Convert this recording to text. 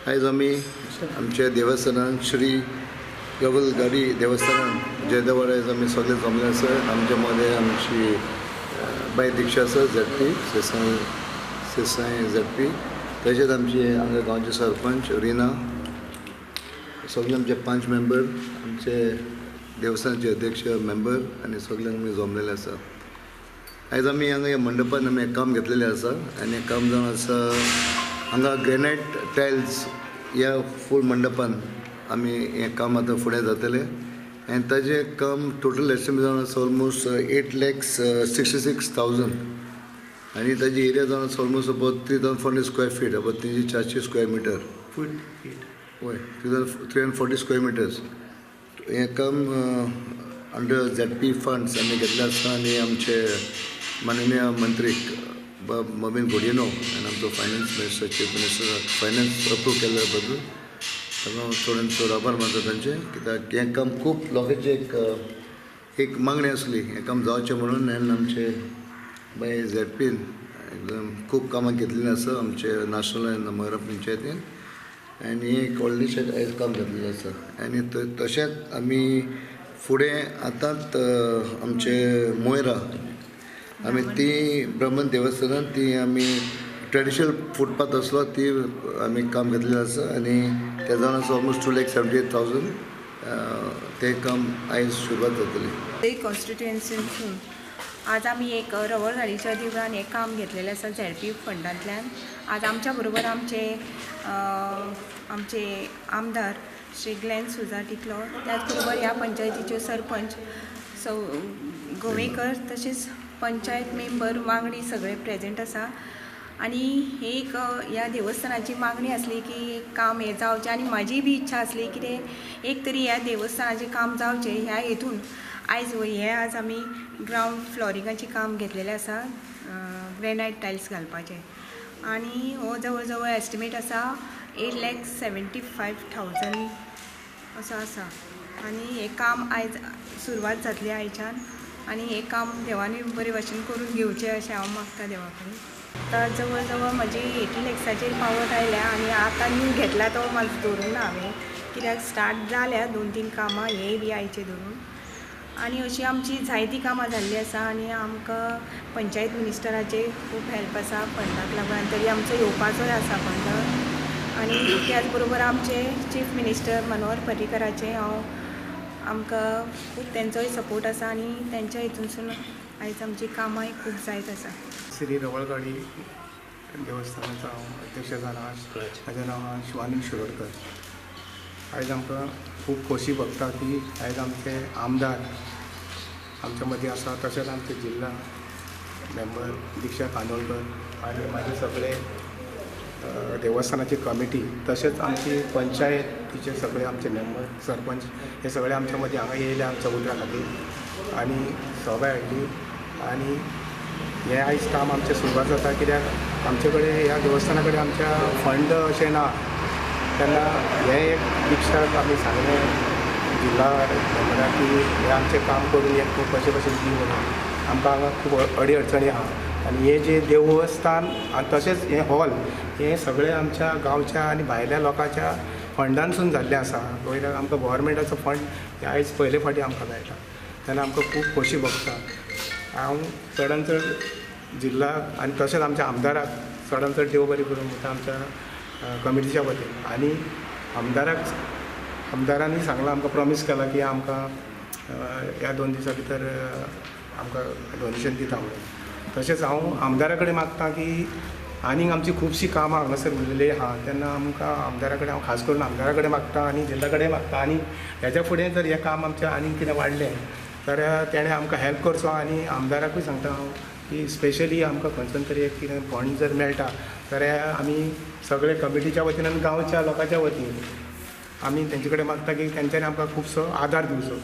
आयज आमी आमच्या देवस्थानान श्री गोगलगाडी देवस्थानान जयदेवार आयज आमी सगळे जमले आसा. आमच्या मदे आमची बाय दिक्षा आसा झडपी सेसाई झडपी, तशेंच आमचे हांगा गांवचे सरपंच रिना, सगळे आमचे 5 मेंबर, आमचे देवस्थानाचे अध्यक्ष मेंबर आनी सगळे आमी जमलेले आसा. आयज आमी हांगा ह्या मंडपान आमी काम घेतलेले आसा आनी काम जावन आसा हांगा ग्रेनाइट टायल्स ह्या फूल मंडपान आमी हें काम आतां फुडें जातलें आनी ताजें काम टोटल एस्टिमेट जावन आसा ऑलमोस्ट 8,66,000 आनी ताजी एरिया जावन आसा almost about 3,400 square feet, about 3,400 square metre वय 340 स्क्वेअर मिटर्स. हें काम अंडर ZP फंड्स आमी घेतले आसता आनी आमचे माननीय मंत्री मोबिन गुडिनो आनी आमचो finance minister, chief minister finance approve केल्ल्या बद्दल ताका चड चड आभार मानता तांचे, कित्याक हें काम खूब लोकांची एक मागणी आसली हें काम जावचें म्हणून. आनी आमचे बाय ZPन एकदम खूब कामां घेतलेलीं आसा आमचे नॅशनल आनी मगरा पंचायतीन आनी एक व्हडलेशें आयज काम जातलें आसा. आनी तशेंच आमी फुडें आतांच आमचे मोयरा आमी ती ब्रह्मन देवस्थानान ती आमी ट्रेडिशनल फुटपाथ आसलो ती आमी काम घेतलेलें आसा आनी तें जावन आसा ऑलमोस्ट 2,78,000 तें काम आयज सुरवात जातली. कॉन्स्टिट्युएन्सीसून आज आमी एक रवळगाडीच्या देवळान एक काम घेतलेलें आसा ZP फंडांतल्यान. आज आमच्या बरोबर आमचे आमदार श्री ग्लेन सुजा टिकलो, त्याच बरोबर ह्या पंचायतीच्यो सरपंच गोवेकर, तशेंच पंचायत मेंबर वांगडी सगळे प्रेजेंट आसा. आनी एक ह्या देवस्थानाची मागणी आसली की काम हें जावचें आनी म्हाजी बी इच्छा आसली कितें एक तरी ह्या देवस्थानाचें काम जावचें ह्या हेतून आज आमी ग्रावंड फ्लोरिंगाचें काम घेतलेलें आसा, ग्रेनाइट टायल्स घालपाचें आनी हो जवळ जवळ एस्टिमेट आसा 8,75,000 असो आसा. आनी हें काम आयज सुरवात जातली आयच्यान आनी हें काम देवानी बरे भाशेन करून घेवचें अशें हांव मागता देवा कडेन. आतां जवळ जवळ म्हजी 80 लॅक्साचेर पावत आयल्या आनी आतां न्यू घेतला तो म्हाजो धरून ना हांवें, कित्याक स्टार्ट जाल्या 2-3 कामां हेय बी आयचे धरून आनी अशीं आमची जायतीं कामां जाल्लीं आसा. आनी आमकां पंचायत मिनिस्टराचे खूब हेल्प आसा फंडाक लागून, तरी आमचो येवपाचोय आसा फंड. आनी त्याच बरोबर आमचे चीफ मिनिस्टर मनोहर पर्रीकराचे आमकां खूब तेंचोय सपोर्ट आसा आनी तेंच्या हितूनसून आयज आमची कामांय खूब जायत आसा. श्री रवळगाडी देवस्थानाचो हांव अध्यक्ष जाला. म्हाजें नांव शिवानंद शिरोडकर. आयज आमकां खूब खोशी भोगता की आयज आमचे आमदार आमच्या मदीं आसा, तशेंच आमचे जिल्हा मेंबर दिक्षा कांदोळकर आनी म्हाजे सगळे देवस्थानाची कमिटी, तशेंच आमची पंचायतीचे सगळे आमचे मेंबर सरपंच हे सगळे आमच्या मदीं हांगा येयले आमच्या उतरा खातीर आनी सभा हाडली. आनी हें आयज काम आमचें सुरवात जाता, कित्याक आमचे कडेन ह्या देवस्थाना कडेन आमच्या फंड अशें ना. तेन्ना हें एक दिक्षाक आमी सांगलें जिल्हा मेंबराक की हें आमचें काम करून हें खूब कशें कशें दी म्हणून आमकां हांगा खूब अडचणी आहा. आनी हें जें देवस्थान आनी तशेंच हें हॉल हें सगळें आमच्या गांवच्या आनी भायल्या लोकांच्या फंडानसून जाल्लें आसा. वयल्यान आमकां गव्हर्मेंटाचो फंड हें आयज पयले फावटी आमकां मेळटा, तेन्ना आमकां खूब खोशी भोगता. हांव चडान चड जिल्लाक आनी तशेंच आमच्या आमदाराक चडान चड देव बरें करूं म्हणटा आमच्या कमिटीच्या वतीन. आनी आमदारांनी सांगलां, आमकां प्रॉमीस केला की आमकां ह्या 2 दिसां भितर आमकां डोनेशन दिता म्हणून. तशेंच हांव आमदारा कडेन मागतां की आनीक आमची खुबशीं कामां हांगासर उरलेलीं आहा, तेन्ना आमकां आमदारा कडेन हांव खास करून आमदारा कडेन मागतां आनी जिल्ला कडेन मागतां. आनी हेच्या फुडें जर हें काम आमचें आनीक कितें वाडलें जाल्यार तेणें आमकां हेल्प करचो. आनी आमदाराकूय सांगता हांव की स्पेशली आमकां खंयसून तरी एक कितें फंड जर मेळटा जाल्यार आमी सगळे कमिटीच्या वतीन आनी गांवच्या लोकांच्या वतीन आमी तेंचे कडेन मागता की तेंच्यांनी आमकां खुबसो आदार दिवचो.